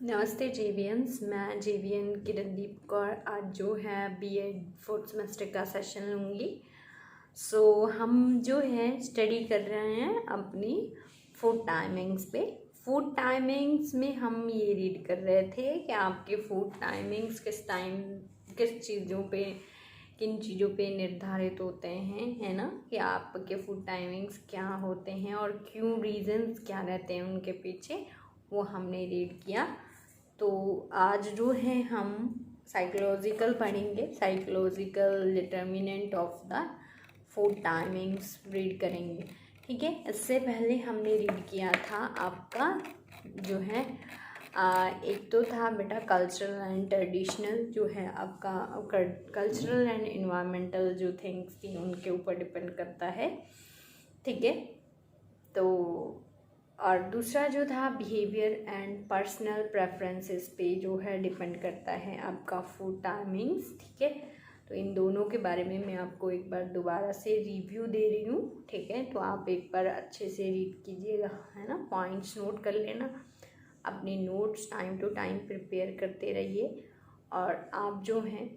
नमस्ते जेवीएंस, मैं जेवीएन किरणदीप कौर आज जो है बीएड फोर्थ सेमेस्टर का सेशन लूँगी। हम जो है स्टडी कर रहे हैं अपनी फूड टाइमिंग्स पे। फूड टाइमिंग्स में हम ये रीड कर रहे थे कि आपके फूड टाइमिंग्स किस चीज़ों पे किन चीज़ों पे निर्धारित होते हैं, है ना, कि आपके फूड टाइमिंग्स क्या होते हैं और क्यों, रीजंस क्या रहते हैं उनके पीछे, वो हमने रीड किया। तो आज जो है हम साइकोलॉजिकल पढ़ेंगे, psychological determinant of the food timings read करेंगे। ठीक है, इससे पहले हमने रीड किया था आपका जो है एक तो था बेटा कल्चरल एंड ट्रेडिशनल, जो है आपका कल्चरल एंड इन्वायरमेंटल जो थिंग्स थी उनके ऊपर डिपेंड करता है। ठीक है, तो और दूसरा जो था बिहेवियर एंड पर्सनल प्रेफरेंसेस पे जो है डिपेंड करता है आपका फूड टाइमिंग्स। ठीक है, तो इन दोनों के बारे में मैं आपको एक बार दोबारा से रिव्यू दे रही हूँ। ठीक है, तो आप एक बार अच्छे से रीड कीजिएगा, है ना, पॉइंट्स नोट कर लेना, अपने notes time to time prepare करते रहिए और आप जो हैं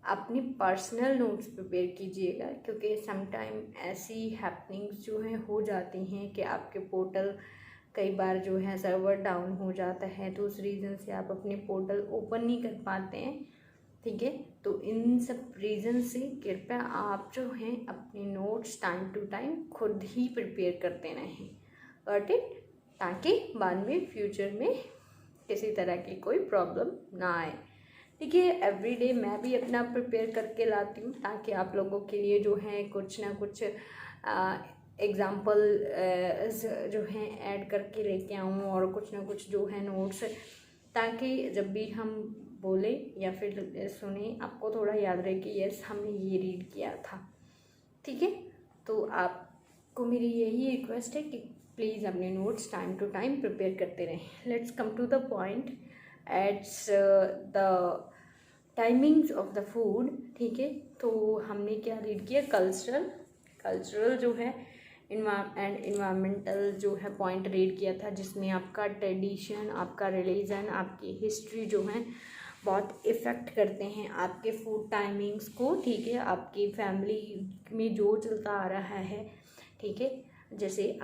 अपनी पर्सनल नोट्स प्रिपेयर कीजिएगा, क्योंकि समटाइम ऐसी हैपनिंग्स जो हैं हो जाती हैं कि आपके पोर्टल कई बार जो है सर्वर डाउन हो जाता है, तो उस रीज़न से आप अपने पोर्टल ओपन नहीं कर पाते हैं। ठीक है, तो इन सब रीज़न से कृपया आप जो हैं अपने नोट्स टाइम टू टाइम खुद ही प्रिपेयर करते रहें, गॉट इट, ताकि बाद में फ्यूचर में किसी तरह की कोई प्रॉब्लम ना आए। ठीक है, एवरीडे मैं भी अपना प्रिपेयर करके लाती हूँ ताकि आप लोगों के लिए जो है कुछ ना कुछ एग्ज़ाम्पल जो हैं ऐड करके लेके आऊँ और कुछ ना कुछ जो है नोट्स, ताकि जब भी हम बोले या फिर सुने आपको थोड़ा याद रहे कि यस हमने ये रीड किया था। ठीक है, तो आपको मेरी यही रिक्वेस्ट है कि प्लीज़ अपने notes time to time prepare करते रहें। Let's come to the point it's the timings of the food. ठीक है, तो हमने क्या रीड किया, कल्चरल जो है एंड इन्वायरमेंटल जो है पॉइंट रीड किया था, जिसमें आपका ट्रेडिशन, आपका रिलीजन, आपकी हिस्ट्री जो है बहुत इफ़ेक्ट करते हैं आपके फूड टाइमिंग्स को। ठीक है, आपकी फैमिली में जो चलता आ रहा है, ठीक है, जैसे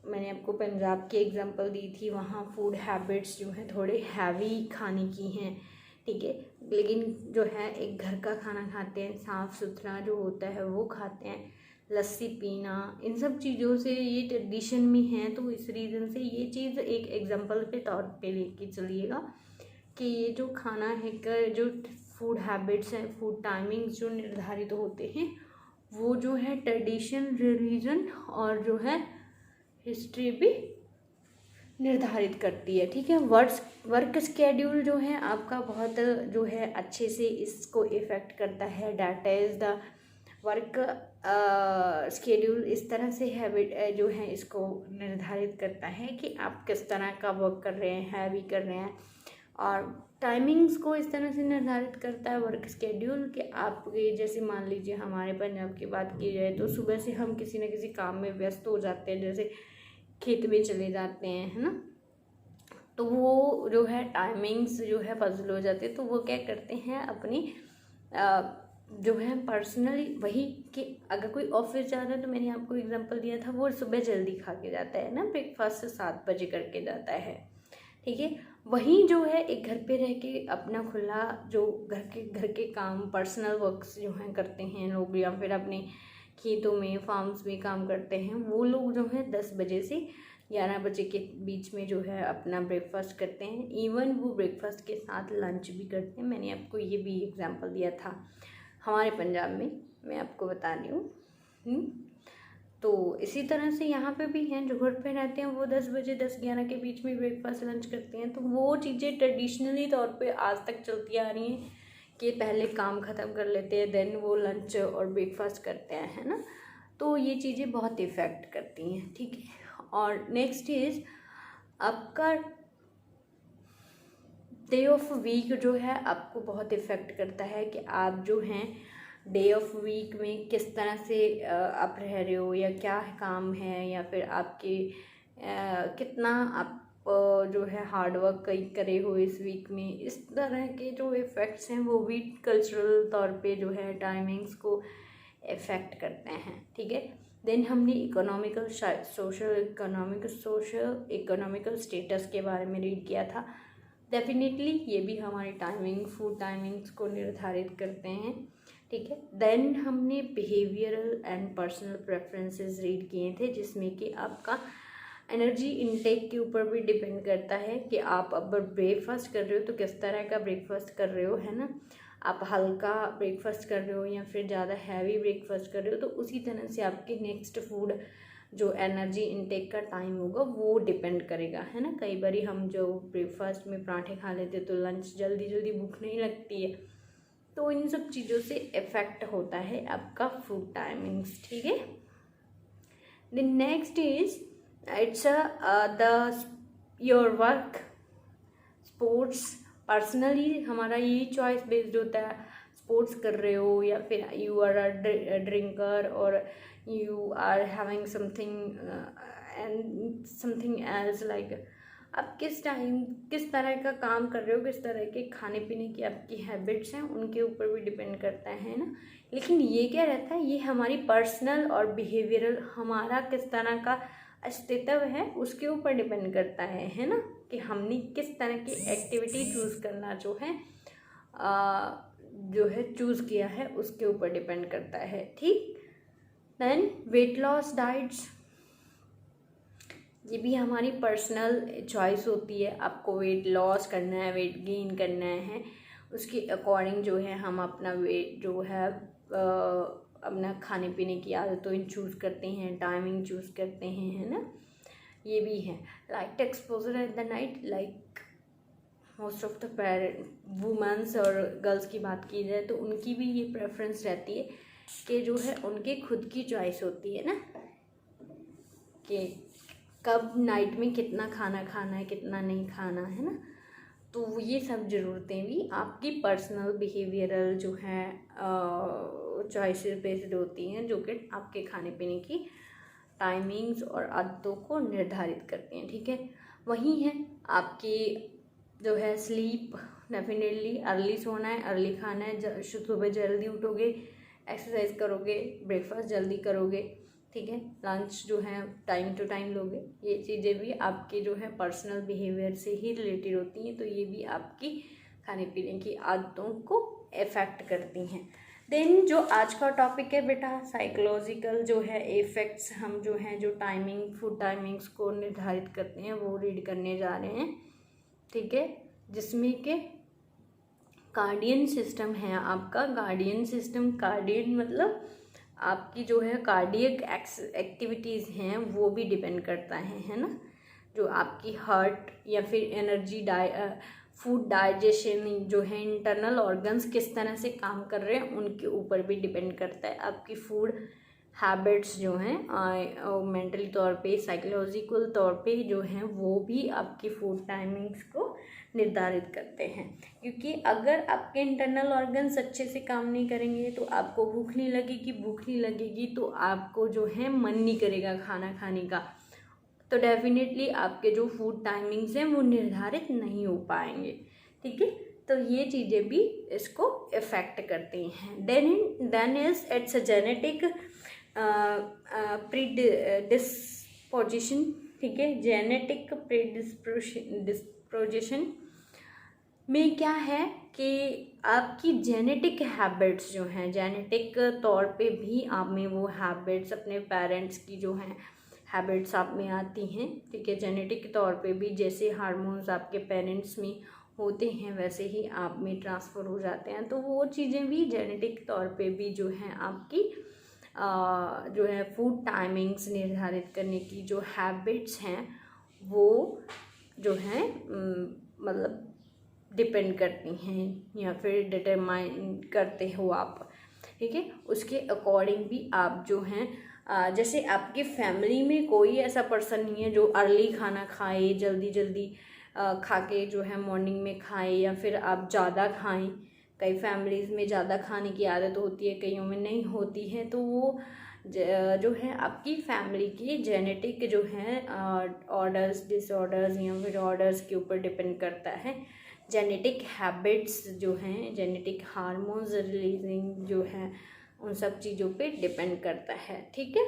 मैंने आपको पंजाब की एग्जांपल दी थी, वहाँ फूड हैबिट्स जो हैं थोड़े हैवी खाने की हैं। ठीक है, लेकिन जो है एक घर का खाना खाते हैं, साफ़ सुथरा जो होता है वो खाते हैं, लस्सी पीना, इन सब चीज़ों से ये ट्रेडिशन में है। तो इस रीज़न से ये चीज़ एक एग्जांपल के तौर पे लेके चलिएगा कि ये जो खाना है जो फूड हैबिट्स हैं, फूड टाइमिंग्स जो निर्धारित होते हैं, वो जो है ट्रेडिशन, रिलीजन और जो है हिस्ट्री भी निर्धारित करती है। ठीक है, वर्क स्केड्यूल जो है आपका बहुत जो है अच्छे से इसको इफ़ेक्ट करता है। That is the work schedule इस तरह से हैबिट जो है इसको निर्धारित करता है कि आप किस तरह का वर्क कर रहे हैं, हैवी कर रहे हैं, और टाइमिंग्स को इस तरह से निर्धारित करता है वर्क स्केड्यूल कि आपके, जैसे मान लीजिए हमारे पंजाब की बात की जाए तो सुबह से हम किसी न किसी काम में व्यस्त हो जाते हैं, जैसे खेत में चले जाते हैं, है ना, तो वो जो है टाइमिंग्स जो है पजल हो जाते हैं। तो वो क्या करते हैं अपनी जो है पर्सनली, वही कि अगर कोई ऑफिस जाता है तो मैंने आपको एग्जांपल दिया था, वो सुबह जल्दी खा के जाता है ना, ब्रेकफास्ट 7 बजे करके जाता है। ठीक है, वहीं जो है एक घर पे रह के अपना खुला जो घर के काम, पर्सनल वर्क्स जो हैं करते हैं लोग, या फिर अपने खेतों में, फार्म्स में काम करते हैं, वो लोग जो है 10 बजे से 11 बजे के बीच में जो है अपना ब्रेकफास्ट करते हैं। इवन वो ब्रेकफास्ट के साथ लंच भी करते हैं। मैंने आपको ये भी एग्जांपल दिया था हमारे पंजाब में, मैं आपको बता रही हूँ। तो इसी तरह से यहाँ पे भी हैं जो घर पे रहते हैं, वो 10 बजे 10-11 के बीच में ब्रेकफास्ट लंच करते हैं। तो वो चीज़ें ट्रेडिशनली तौर पे आज तक चलती आ रही हैं कि पहले काम ख़त्म कर लेते हैं, देन वो लंच और ब्रेकफास्ट करते हैं, है ना। तो ये चीज़ें बहुत इफ़ेक्ट करती हैं। ठीक है, और नेक्स्ट इज़ आपका डे ऑफ वीक जो है आपको बहुत इफ़ेक्ट करता है कि आप जो हैं डे ऑफ वीक में किस तरह से आप रह रहे हो, या क्या काम है, या फिर आपके कितना आप जो है हार्ड वर्क कई करे हो इस वीक में, इस तरह के जो इफ़ेक्ट्स हैं वो भी कल्चरल तौर पे जो है टाइमिंग्स को इफ़ेक्ट करते हैं। ठीक है, देन हमने इकोनॉमिकल स्टेटस के बारे में रीड किया था। डेफिनेटली ये भी हमारी फूड टाइमिंग्स को निर्धारित करते हैं। ठीक है, देन हमने behavioural and personal preferences read किए थे, जिसमें कि आपका एनर्जी इनटेक के ऊपर भी डिपेंड करता है कि आप अब ब्रेकफास्ट कर रहे हो तो किस तरह का ब्रेकफास्ट कर रहे हो, है ना। आप हल्का ब्रेकफास्ट कर रहे हो या फिर ज़्यादा हैवी ब्रेकफास्ट कर रहे हो, तो उसी तरह से आपके नेक्स्ट फूड जो एनर्जी इनटेक का टाइम होगा वो डिपेंड करेगा, है ना। कई बार हम जो ब्रेकफास्ट में पराठे खा लेते तो लंच जल्दी भूख नहीं लगती है, तो इन सब चीज़ों से इफ़ेक्ट होता है आपका फूड टाइमिंग्स। ठीक है, the next is it's your work, sports. Personally हमारा ये चॉइस बेस्ड होता है, स्पोर्ट्स कर रहे हो या फिर यू आर अ ड्रिंकर और you are having something else, like आप किस तरह का काम कर रहे हो, किस तरह के खाने पीने की आपकी हैबिट्स हैं, उनके ऊपर भी डिपेंड करता है ना। लेकिन ये क्या रहता है, ये हमारी पर्सनल और बिहेवियरल, हमारा किस तरह का अस्तित्व है उसके ऊपर डिपेंड करता है ना, कि हमने किस तरह की एक्टिविटी चूज़ करना जो है चूज़ किया है उसके ऊपर डिपेंड करता है। ठीक, देन वेट लॉस डाइट्स, ये भी हमारी पर्सनल चॉइस होती है। आपको वेट लॉस करना है, वेट गेन करना है, उसके अकॉर्डिंग जो है हम अपना वेट जो है अपना खाने पीने की आदतों चूज़ करते हैं, टाइमिंग चूज़ करते हैं, है ना। ये भी है light exposure at the night, like most of the women's और गर्ल्स की बात की जाए तो उनकी भी ये प्रेफरेंस रहती है कि जो है उनके खुद की चॉइस होती है ना, कि कब नाइट में कितना खाना खाना है, कितना नहीं खाना है ना। तो ये सब ज़रूरतें भी आपकी पर्सनल बिहेवियरल जो है चॉइसेस बेस्ड होती हैं, जो कि आपके खाने पीने की टाइमिंग्स और आदतों को निर्धारित करती हैं। ठीक है, वही है आपकी जो है स्लीप, डेफिनेटली अर्ली सोना है, अर्ली खाना है, सुबह जल्दी उठोगे, एक्सरसाइज करोगे, ब्रेकफास्ट जल्दी करोगे, ठीक है, लंच जो है टाइम टू टाइम लोगे। ये चीज़ें भी आपके जो है पर्सनल बिहेवियर से ही रिलेटेड होती हैं, तो ये भी आपकी खाने पीने की आदतों को इफ़ेक्ट करती हैं। देन जो आज का टॉपिक है बेटा, साइकोलॉजिकल जो है इफ़ेक्ट्स, हम जो हैं जो फूड टाइमिंग्स को निर्धारित करते हैं वो रीड करने जा रहे हैं। ठीक है, जिसमें कि कार्डियन सिस्टम है आपका। कार्डियन मतलब आपकी जो है कार्डियक एक्टिविटीज़ हैं वो भी डिपेंड करता है ना। जो आपकी हार्ट या फिर एनर्जी फूड डाइजेशन जो है इंटरनल ऑर्गन्स किस तरह से काम कर रहे हैं उनके ऊपर भी डिपेंड करता है। आपकी फूड हैबिट्स जो हैं मेंटली तौर पे, साइकोलॉजिकल तौर पे जो हैं वो भी आपकी फूड टाइमिंग्स को निर्धारित करते हैं। क्योंकि अगर आपके इंटरनल ऑर्गन्स अच्छे से काम नहीं करेंगे तो आपको भूख नहीं लगेगी तो आपको जो है मन नहीं करेगा खाना खाने का, तो डेफिनेटली आपके जो फूड टाइमिंग्स हैं वो निर्धारित नहीं हो पाएंगे। ठीक है, तो ये चीज़ें भी इसको इफ़ेक्ट करती हैं। Then is it's a genetic predisposition. ठीक है, जेनेटिक प्रीडिस्पोजिशन में क्या है कि आपकी जेनेटिक हैबिट्स जो हैं, जेनेटिक तौर पे भी आप में वो हैबिट्स अपने पेरेंट्स की जो हैं हैबिट्स आप में आती हैं। ठीक है, जेनेटिक तौर पे भी जैसे हार्मोन्स आपके पेरेंट्स में होते हैं वैसे ही आप में ट्रांसफ़र हो जाते हैं, तो वो चीज़ें भी जेनेटिक तौर पे भी जो हैं आपकी जो है फूड टाइमिंग्स निर्धारित करने की जो हैबिट्स हैं वो जो हैं मतलब डिपेंड करती हैं या फिर डिटरमाइन करते हो आप। ठीक है, उसके अकॉर्डिंग भी आप जो हैं जैसे आपकी फैमिली में कोई ऐसा पर्सन नहीं है जो अर्ली खाना खाए, जल्दी खा के जो है मॉर्निंग में खाए या फिर आप ज़्यादा खाएं। कई फैमिलीज़ में ज़्यादा खाने की आदत होती है, कईयों में नहीं होती है, तो वो जो है आपकी फैमिली की जेनेटिक जो है ऑर्डर्स, डिसऑर्डर्स या फिर ऑर्डर्स के ऊपर डिपेंड करता है। जेनेटिक हैबिट्स जो हैं, जेनेटिक हार्मोन्स रिलीजिंग जो है, उन सब चीज़ों पे डिपेंड करता है। ठीक है,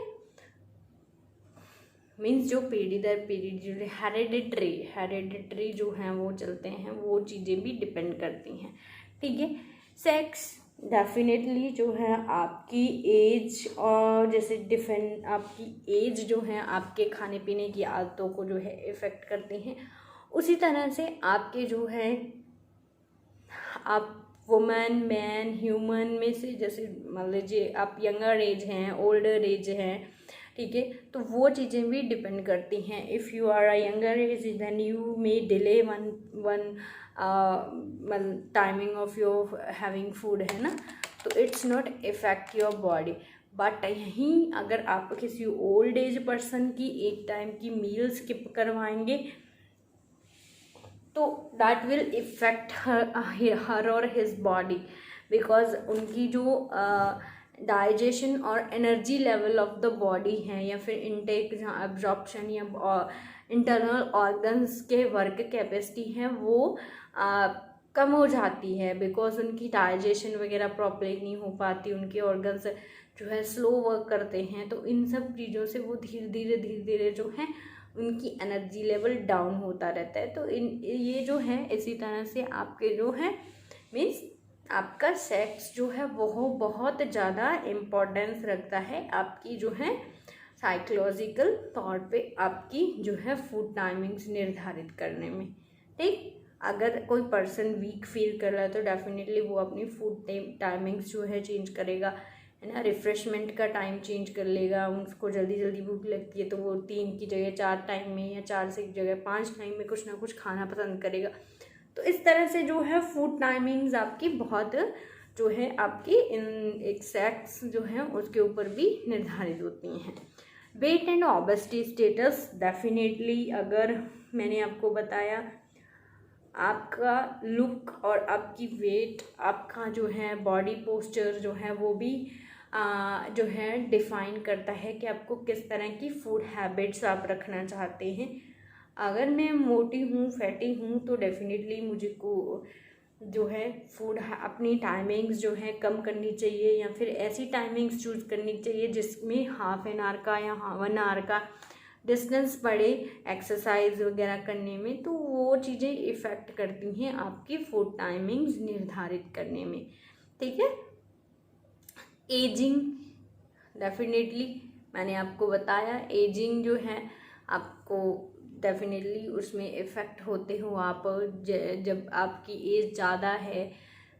मीन्स जो पीढ़ी दर पीढ़ी जो हेरिडिटरी जो हैं वो चलते हैं, वो चीज़ें भी डिपेंड करती हैं। ठीक है, सेक्स डेफिनेटली जो है आपकी एज और जैसे डिफेंड आपकी एज जो है आपके खाने पीने की आदतों को जो है इफ़ेक्ट करती हैं। उसी तरह से आपके जो है आप वुमेन मैन ह्यूमन में से, जैसे मान लीजिए आप यंगर एज हैं, ओल्डर एज हैं, ठीक है, तो वो चीज़ें भी डिपेंड करती हैं। If you are a younger age then you may delay one timing of your having food, है ना, तो it's not effect your body. But यहीं अगर आप किसी ओल्ड एज पर्सन की एक टाइम की मील स्किप करवाएंगे तो दैट विल इफेक्ट हर और हिज बॉडी, बिकॉज उनकी जो डाइजेशन और energy level of the body है या फिर इनटेक एब्जॉर्प्शन या इंटरनल ऑर्गन्स के वर्क कैपेसिटी है वो कम हो जाती है, बिकॉज उनकी डाइजेशन वगैरह प्रॉपरली नहीं हो पाती, उनके ऑर्गन्स जो है स्लो वर्क करते हैं। तो इन सब चीज़ों से वो धीरे धीरे जो है उनकी एनर्जी लेवल डाउन होता रहता है। तो ये जो है इसी तरह से आपके जो है मीन्स आपका सेक्स जो है वो बहुत ज़्यादा इम्पोर्टेंस रखता है आपकी जो है साइकोलॉजिकल तौर पे आपकी जो है फूड टाइमिंग्स निर्धारित करने में। ठीक, अगर कोई पर्सन वीक फील कर रहा है तो डेफिनेटली वो अपनी फूड टाइमिंग्स जो है चेंज करेगा, है ना, रिफ़्रेशमेंट का टाइम चेंज कर लेगा। उनको जल्दी भूख लगती है तो वो 3 की जगह 4 टाइम में या 4 से की जगह 5 टाइम में कुछ ना कुछ खाना पसंद करेगा। तो इस तरह से जो है फूड टाइमिंग्स आपकी बहुत जो है आपकी इन एक सेक्स जो है उसके ऊपर भी निर्धारित होती हैं। Weight and obesity status definitely, अगर मैंने आपको बताया आपका लुक और आपकी वेट, आपका जो है बॉडी पोस्चर जो है वो भी जो है डिफ़ाइन करता है कि आपको किस तरह की फूड हैबिट्स आप रखना चाहते हैं। अगर मैं मोटी हूँ, फैटी हूँ, तो डेफिनेटली मुझे को जो है फूड अपनी टाइमिंग्स जो है कम करनी चाहिए या फिर ऐसी टाइमिंग्स चूज़ करनी चाहिए जिसमें हाफ एन आवर का या 1 आवर का डिस्टेंस पड़े एक्सरसाइज वगैरह करने में। तो वो चीज़ें इफ़ेक्ट करती हैं आपकी फूड टाइमिंग्स निर्धारित करने में। ठीक है, एजिंग डेफिनेटली मैंने आपको बताया, एजिंग जो है आपको डेफिनेटली उसमें इफ़ेक्ट होते हो आप जब आपकी एज ज़्यादा है,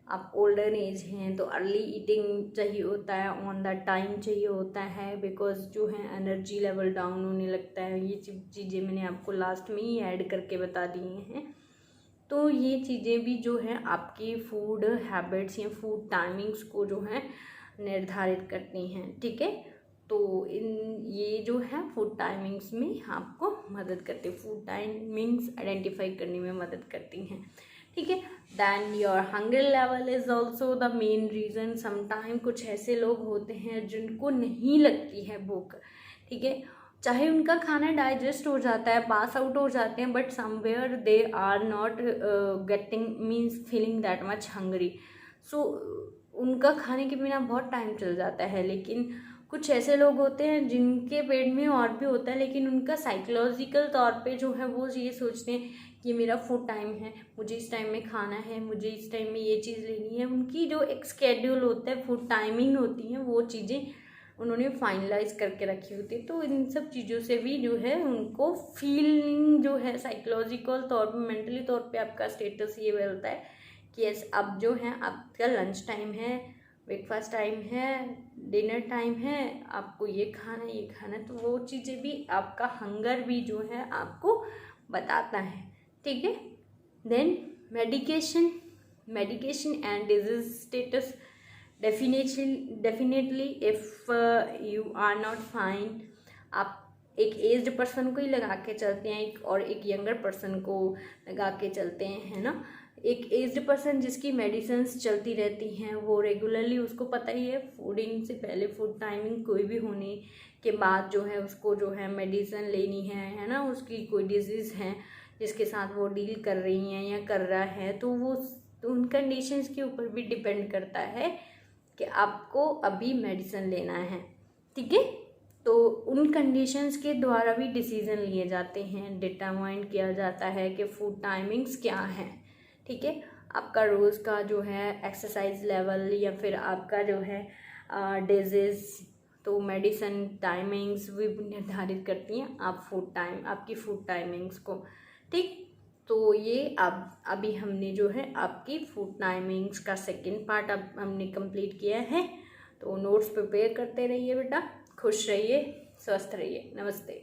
आप ओल्डर एज हैं, तो अर्ली ईटिंग चाहिए होता है, ऑन द टाइम चाहिए होता है, बिकॉज जो है एनर्जी लेवल डाउन होने लगता है। ये चीज़ें मैंने आपको लास्ट में ही ऐड करके बता दी हैं। तो ये चीज़ें भी जो है आपकी फूड हैबिट्स या फूड टाइमिंग्स को जो है निर्धारित करती हैं। ठीक है, तो ये जो है फूड टाइमिंग्स में आपको मदद करती है, फूड टाइमिंग्स आइडेंटिफाई करने में मदद करती हैं। ठीक है, then your hunger level is also the main reason. Sometime कुछ ऐसे लोग होते हैं जिनको नहीं लगती है भूख, ठीक है, चाहे उनका खाना डाइजेस्ट हो जाता है, पास आउट हो जाते हैं, but somewhere they are not getting means feeling that much hungry. So उनका खाने के बिना बहुत टाइम चल जाता है। लेकिन कुछ ऐसे लोग होते हैं जिनके पेट में और भी होता है, लेकिन उनका साइकोलॉजिकल तौर पे जो है वो ये सोचते हैं कि मेरा फूड टाइम है, मुझे इस टाइम में खाना है, मुझे इस टाइम में ये चीज़ लेनी है। उनकी जो एक स्केड्यूल होता है, फूड टाइमिंग होती है, वो चीज़ें उन्होंने फाइनलाइज करके रखी होती है। तो इन सब चीज़ों से भी जो है उनको फीलिंग जो है साइकोलॉजिकल तौर पे, मेंटली तौर पे आपका स्टेटस ये मिलता है कि यस अब जो है आपका लंच टाइम है, ब्रेकफास्ट टाइम है, डिनर टाइम है, आपको ये खाना है। तो वो चीज़ें भी आपका हंगर भी जो है आपको बताता है। ठीक है, then medication and disease status definitely if you are not fine, आप एक एज्ड पर्सन को ही लगा के चलते हैं और एक यंगर पर्सन को लगा के चलते हैं, है ना, एक एज्ड पर्सन जिसकी मेडिसिन्स चलती रहती हैं, वो रेगुलरली, उसको पता ही है फूडिंग से पहले, फूड टाइमिंग कोई भी होने के बाद जो है उसको जो है मेडिसिन लेनी है ना, उसकी कोई डिजीज़ है जिसके साथ वो डील कर रही हैं या कर रहा है, तो वो उन कंडीशंस के ऊपर भी डिपेंड करता है कि आपको अभी मेडिसिन लेना है, ठीक है। तो उन कंडीशंस के द्वारा भी डिसीज़न लिए जाते हैं, डिटरमाइन किया जाता है कि फूड टाइमिंग्स क्या हैं, ठीक है। आपका रोज़ का जो है एक्सरसाइज लेवल या फिर आपका जो है डिजीज़, तो मेडिसिन टाइमिंग्स भी निर्धारित करती हैं आपकी फूड टाइमिंग्स को, ठीक। तो ये अब अभी हमने जो है आपकी फूड टाइमिंग्स का सेकंड पार्ट अब हमने कंप्लीट किया है। तो नोट्स प्रिपेयर करते रहिए बेटा, खुश रहिए, स्वस्थ रहिए। नमस्ते।